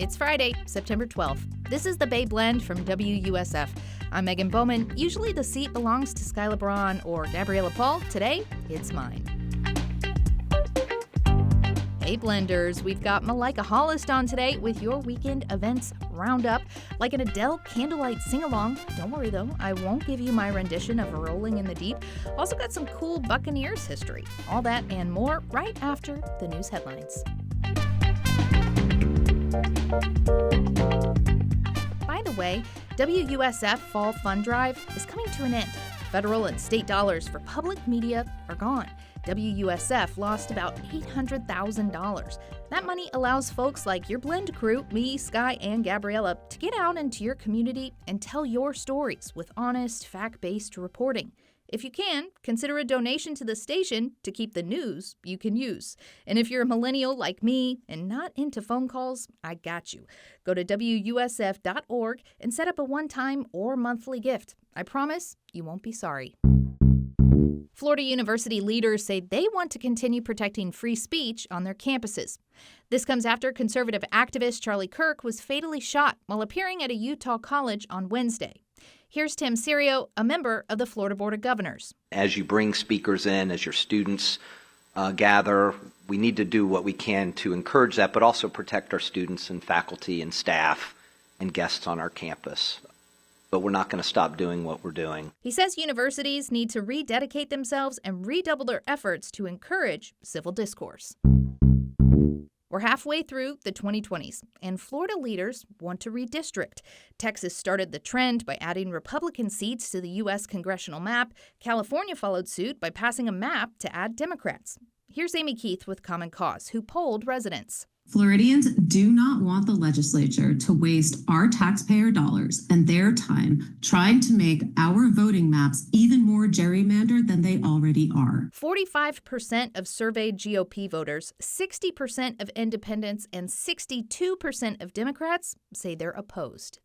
It's Friday, September 12th. This is the Bay Blend from WUSF. I'm Megan Bowman. Usually the seat belongs to Sky LeBron or Gabriella Paul. Today, it's mine. Hey Blenders, we've got Malika Hollis on today with your weekend events roundup. Like an Adele candlelight sing-along. Don't worry though, I won't give you my rendition of Rolling in the Deep. Also got some cool Buccaneers history. All that and more right after the news headlines. By the way, WUSF Fall Fund Drive is coming to an end. Federal and state dollars for public media are gone. WUSF lost about $800,000. That money allows folks like your Blend crew, me, Sky, and Gabriella, to get out into your community and tell your stories with honest, fact-based reporting. If you can, consider a donation to the station to keep the news you can use. And if you're a millennial like me and not into phone calls, I got you. Go to WUSF.org and set up a one-time or monthly gift. I promise you won't be sorry. Florida University leaders say they want to continue protecting free speech on their campuses. This comes after conservative activist Charlie Kirk was fatally shot while appearing at a Utah college on Wednesday. Here's Tim Serio, a member of the Florida Board of Governors. As you bring speakers in, as your students gather, we need to do what we can to encourage that, but also protect our students and faculty and staff and guests on our campus. But we're not going to stop doing what we're doing. He says universities need to rededicate themselves and redouble their efforts to encourage civil discourse. We're halfway through the 2020s, and Florida leaders want to redistrict. Texas started the trend by adding Republican seats to the U.S. congressional map. California followed suit by passing a map to add Democrats. Here's Amy Keith with Common Cause, who polled residents. Floridians do not want the legislature to waste our taxpayer dollars and their time trying to make our voting maps even more gerrymandered than they already are. 45% of surveyed GOP voters, 60% of independents, and 62% of Democrats say they're opposed.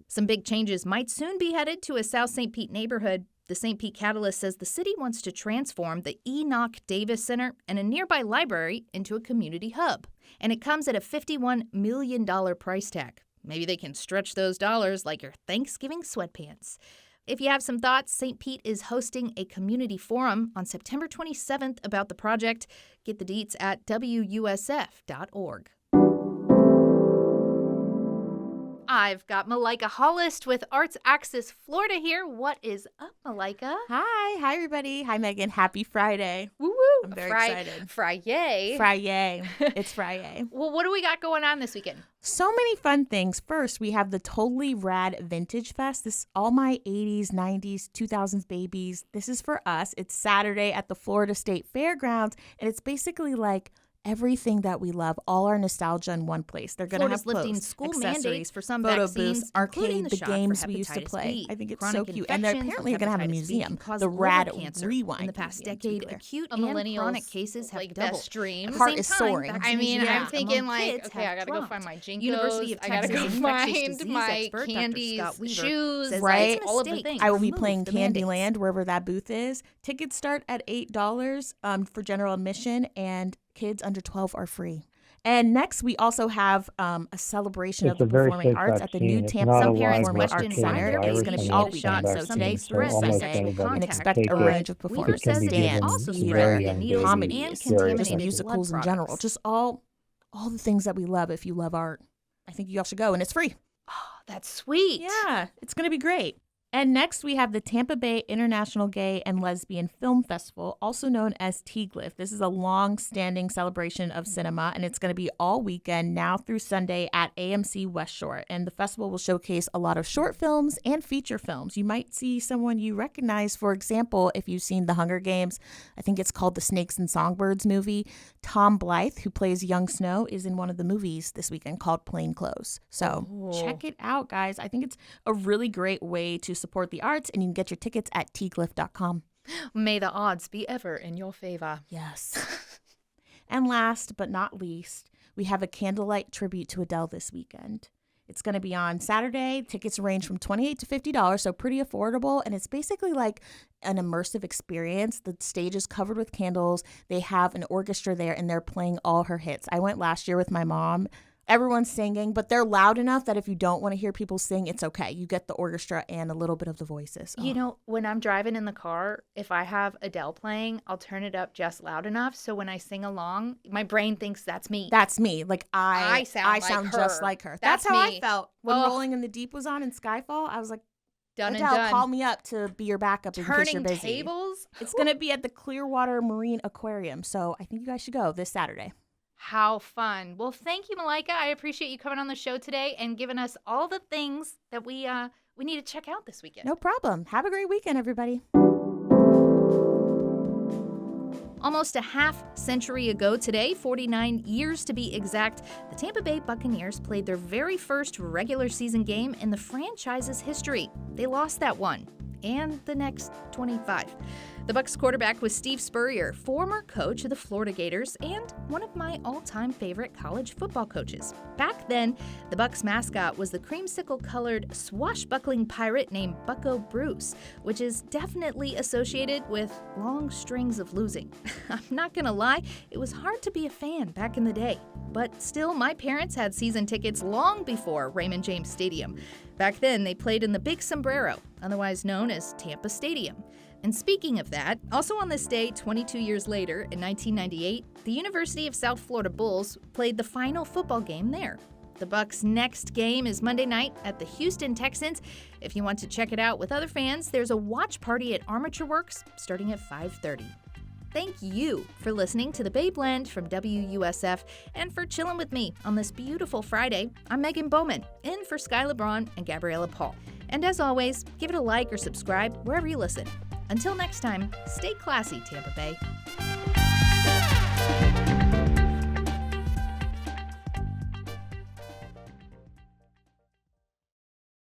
Some big changes might soon be headed to a South St. Pete neighborhood. The St. Pete Catalyst says the city wants to transform the Enoch Davis Center and a nearby library into a community hub. And it comes at a $51 million price tag. Maybe they can stretch those dollars like your Thanksgiving sweatpants. If you have some thoughts, St. Pete is hosting a community forum on September 27th about the project. Get the deets at WUSF.org. I've got Malika Hollis with Arts Axis Florida here. What is up, Malika? Hi everybody. Hi Megan. Happy Friday. Woo woo! I'm very excited. Friday. It's Friday. Well, what do we got going on this weekend? So many fun things. First, we have the Totally Rad Vintage Fest. This is all my 80s, 90s, 2000s babies. This is for us. It's Saturday at the Florida State Fairgrounds, and it's basically like everything that we love, all our nostalgia in one place. They're going to have lifting clothes, school accessories, mandates for some photo vaccines, booths, arcade, the games we used to play. I think it's so cute. And they're apparently going to have a museum, the Rad Rewind. In the past decade, acute and chronic cases have like doubled. best dreams. Heart is soaring. I mean, Yeah. I'm thinking Among like, kids okay, I have gotta go dropped. find my Jinkos. University of I gotta Texas go infectious find disease my expert Dr. candies, Scott Weaver shoes, says right? it's a all of the mistake things. I will be Remove playing the mandates. Candyland, wherever that booth is. Tickets start at $8 for general admission, and kids under 12 are free. And next, we also have a celebration of the performing arts at the new Tampa Some parents Performing question Arts why Center. their It's baby going to be should all get a shot. weekend. So Some today, stress Thursday, sexual and contact. expect a range of Weaver performances, says they can dance, also theater, spread the needles comedies, and just contaminated musicals blood in general. products. Just all the things that we love if you love art. I think you all should go, and it's free. Oh, that's sweet. Yeah, it's going to be great. And next, we have the Tampa Bay International Gay and Lesbian Film Festival, also known as TGLIF. This is a long-standing celebration of cinema, and it's going to be all weekend, now through Sunday, at AMC West Shore. And the festival will showcase a lot of short films and feature films. You might see someone you recognize. For example, if you've seen The Hunger Games, I think it's called the Snakes and Songbirds movie. Tom Blythe, who plays Young Snow, is in one of the movies this weekend called Plain Clothes. So check it out, guys. I think it's a really great way to support the arts, and you can get your tickets at tglyph.com. May the odds be ever in your favor. Yes. And last but not least, we have a candlelight tribute to Adele this weekend. It's going to be on Saturday. Tickets range from $28 to $50, so pretty affordable. And it's basically like an immersive experience. The stage is covered with candles. They have an orchestra there, and they're playing all her hits. I went last year with my mom. everyone's singing, but they're loud enough that if you don't want to hear people sing, it's okay. You get the orchestra and a little bit of the voices. You know, when I'm driving in the car, if I have Adele playing, I'll turn it up just loud enough so when I sing along, my brain thinks that's me. That's me. Like I sound just like her. That's how me. I felt when Rolling in the Deep was on in Skyfall. I was like, Done Adele, and done. call me up to be your backup in case you're Turning busy. tables. It's going to be at the Clearwater Marine Aquarium, so I think you guys should go this Saturday. How fun. Well, thank you, Malika. I appreciate you coming on the show today and giving us all the things that we need to check out this weekend. No problem. Have a great weekend, everybody. Almost a half century ago today, 49 years to be exact, the Tampa Bay Buccaneers played their very first regular season game in the franchise's history. They lost that one, and the next 25. The Bucs quarterback was Steve Spurrier, former coach of the Florida Gators and one of my all-time favorite college football coaches. Back then, the Bucs mascot was the creamsicle-colored swashbuckling pirate named Bucko Bruce, which is definitely associated with long strings of losing. I'm not gonna lie, it was hard to be a fan back in the day. But still, my parents had season tickets long before Raymond James Stadium. Back then, they played in the Big Sombrero, otherwise known as Tampa Stadium. And speaking of that, also on this day 22 years later, in 1998, the University of South Florida Bulls played the final football game there. The Bucs' next game is Monday night at the Houston Texans. If you want to check it out with other fans, there's a watch party at Armature Works starting at 5:30. Thank you for listening to the Bay Blend from WUSF and for chilling with me on this beautiful Friday. I'm Megan Bowman, in for Sky LeBron and Gabriella Paul. And as always, give it a like or subscribe wherever you listen. Until next time, stay classy, Tampa Bay.